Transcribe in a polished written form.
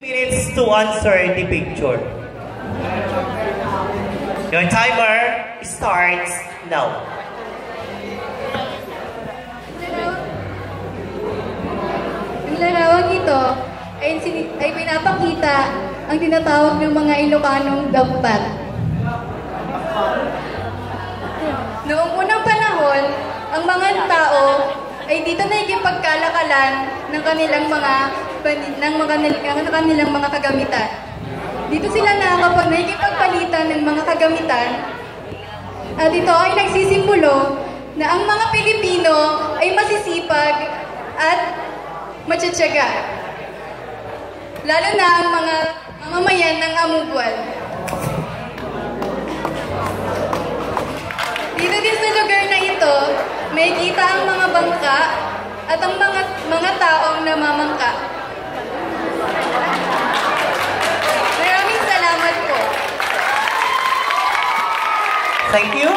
Minutes to answer the picture. Your timer starts now. Ang larawang ito ay pinapakita ang tinatawag ng mga Ilocanong dampat. Noong unang panahon, ang mga tao ay dito nakikipagkalakalan ng kanilang mga kagamitan. Dito sila nakikipagpalitan ng mga kagamitan at ito ay nagsisimbolo na ang mga Pilipino ay masisipag at matsyatsaga. Lalo na ang mga mamamayan ng Amugwal. Dito din sa lugar na ito, may kita ang mga bangka at ang mga taong namamangka. Maraming salamat po. Thank you.